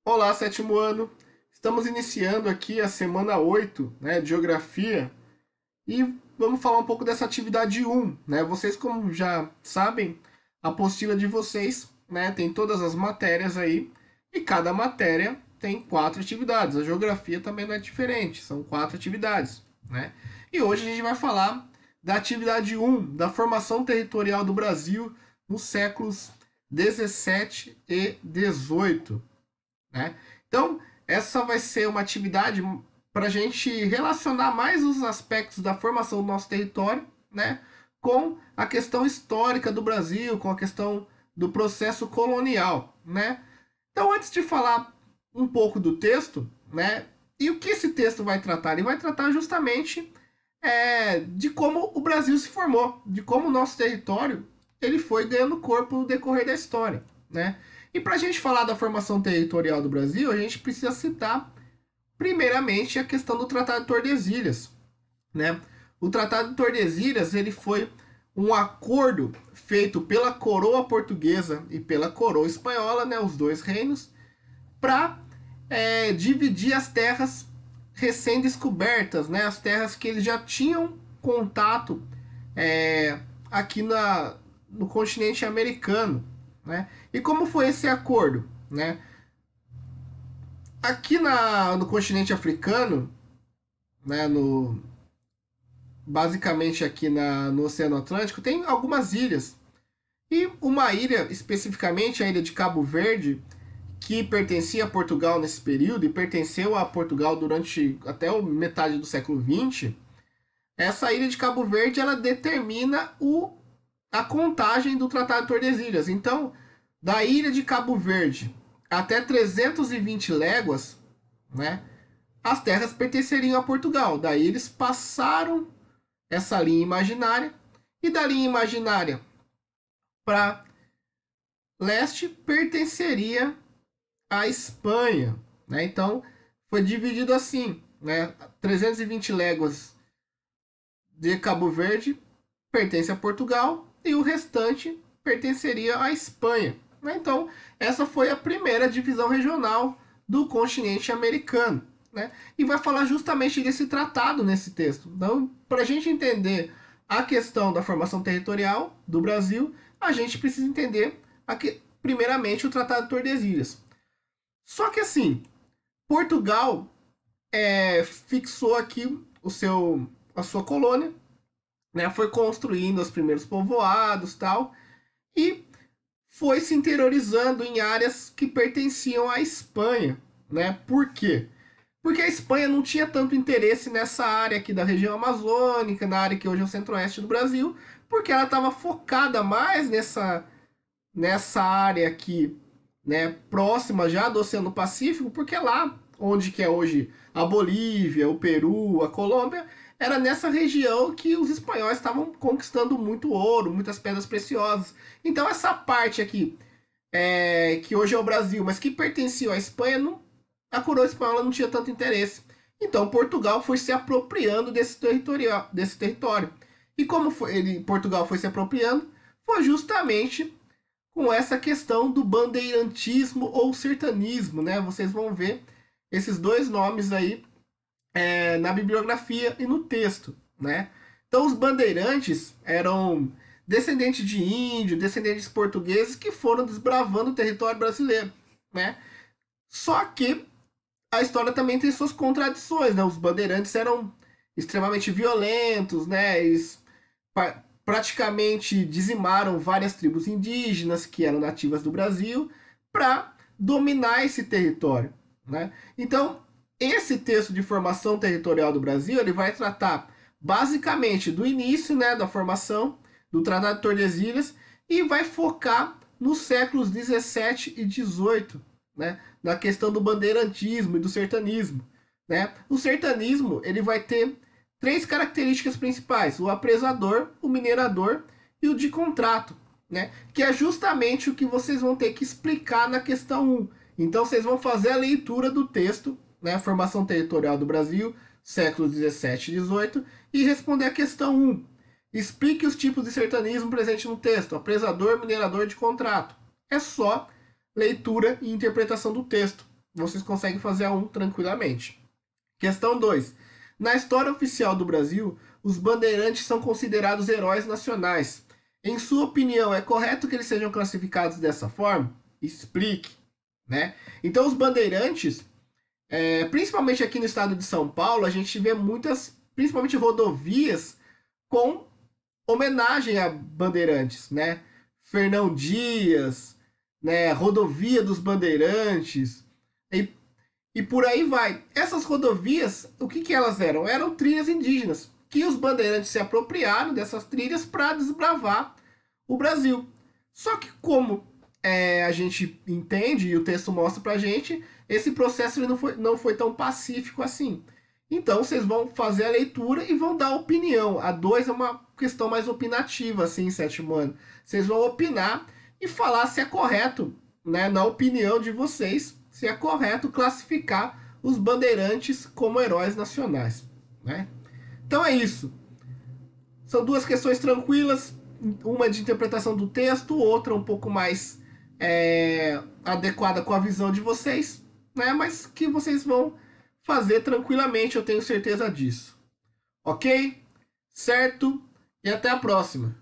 Olá, sétimo ano. Estamos iniciando aqui a semana 8, né, de Geografia, e vamos falar um pouco dessa atividade um, né? Vocês, como já sabem, a apostila de vocês, né, tem todas as matérias aí, e cada matéria tem 4 atividades. A Geografia também não é diferente, são 4 atividades, né? E hoje a gente vai falar da atividade um, da formação territorial do Brasil nos séculos 17 e 18, né? Então, essa vai ser uma atividade para a gente relacionar mais os aspectos da formação do nosso território, né, com a questão histórica do Brasil, com a questão do processo colonial, né? Então, antes de falar um pouco do texto, né, e o que esse texto vai tratar? Ele vai tratar justamente de como o Brasil se formou, de como o nosso território ele foi ganhando corpo no decorrer da história, né? E para a gente falar da formação territorial do Brasil, a gente precisa citar, primeiramente, a questão do Tratado de Tordesilhas, né? O Tratado de Tordesilhas ele foi um acordo feito pela coroa portuguesa e pela coroa espanhola, né, os dois reinos, para dividir as terras recém-descobertas, né, as terras que eles já tinham contato aqui no continente americano, né? E como foi esse acordo, né? Aqui no continente africano, né, basicamente aqui no Oceano Atlântico, tem algumas ilhas. E uma ilha, especificamente a ilha de Cabo Verde, que pertencia a Portugal nesse período e pertenceu a Portugal durante até a metade do século XX, essa ilha de Cabo Verde ela determina a contagem do Tratado de Tordesilhas. Então, da ilha de Cabo Verde até 320 léguas, né, as terras pertenceriam a Portugal. Daí eles passaram essa linha imaginária e da linha imaginária para leste pertenceria à Espanha, né? Então foi dividido assim, né? 320 léguas de Cabo Verde pertence a Portugal e o restante pertenceria à Espanha, né? Então essa foi a primeira divisão regional do continente americano, né? E vai falar justamente desse tratado nesse texto. Então, para a gente entender a questão da formação territorial do Brasil, a gente precisa entender primeiramente o Tratado de Tordesilhas. Só que assim, Portugal fixou aqui a sua colônia, né? Foi construindo os primeiros povoados, tal, e foi se interiorizando em áreas que pertenciam à Espanha, né? Por quê? Porque a Espanha não tinha tanto interesse nessa área aqui da região amazônica, na área que hoje é o centro-oeste do Brasil, porque ela estava focada mais nessa área aqui, né, próxima já do Oceano Pacífico, porque lá onde que é hoje a Bolívia, o Peru, a Colômbia, era nessa região que os espanhóis estavam conquistando muito ouro, muitas pedras preciosas. Então essa parte aqui, que hoje é o Brasil, mas que pertencia à Espanha, a coroa espanhola não tinha tanto interesse. Então Portugal foi se apropriando desse território. E como Portugal foi se apropriando, foi justamente com essa questão do bandeirantismo ou sertanismo, né? Vocês vão ver esses dois nomes aí na bibliografia e no texto, né? Então os bandeirantes eram descendentes de índio, descendentes portugueses que foram desbravando o território brasileiro, né? Só que a história também tem suas contradições, né? Os bandeirantes eram extremamente violentos, né? Eles praticamente dizimaram várias tribos indígenas que eram nativas do Brasil para dominar esse território, né? Então, esse texto de formação territorial do Brasil ele vai tratar basicamente do início, né, da formação do Tratado de Tordesilhas e vai focar nos séculos 17 e 18, né, na questão do bandeirantismo e do sertanismo, né? O sertanismo ele vai ter 3 características principais: o apresador, o minerador e o de contrato, né? Que é justamente o que vocês vão ter que explicar na questão 1. Então vocês vão fazer a leitura do texto, né? Formação territorial do Brasil, séculos 17 e 18, e responder a questão 1. Explique os tipos de sertanismo presente no texto: apresador, minerador, de contrato. É só leitura e interpretação do texto, vocês conseguem fazer a 1 tranquilamente. Questão 2. Na história oficial do Brasil, os bandeirantes são considerados heróis nacionais. Em sua opinião, é correto que eles sejam classificados dessa forma? Explique, né? Então, os bandeirantes, principalmente aqui no estado de São Paulo, a gente vê muitas, principalmente rodovias, com homenagem a bandeirantes, né? Fernão Dias, né? Rodovia dos Bandeirantes, e, e por aí vai. Essas rodovias, o que, que elas eram? Eram trilhas indígenas, que os bandeirantes se apropriaram dessas trilhas para desbravar o Brasil. Só que como a gente entende e o texto mostra pra gente, esse processo ele não foi tão pacífico assim. Então vocês vão fazer a leitura e vão dar opinião. A 2 é uma questão mais opinativa, assim, sétimo ano. Vocês vão opinar e falar se é correto, né, na opinião de vocês, se é correto classificar os bandeirantes como heróis nacionais, né? Então é isso. São duas questões tranquilas, uma de interpretação do texto, outra um pouco mais adequada com a visão de vocês, né? Mas que vocês vão fazer tranquilamente, eu tenho certeza disso. Ok? Certo? E até a próxima.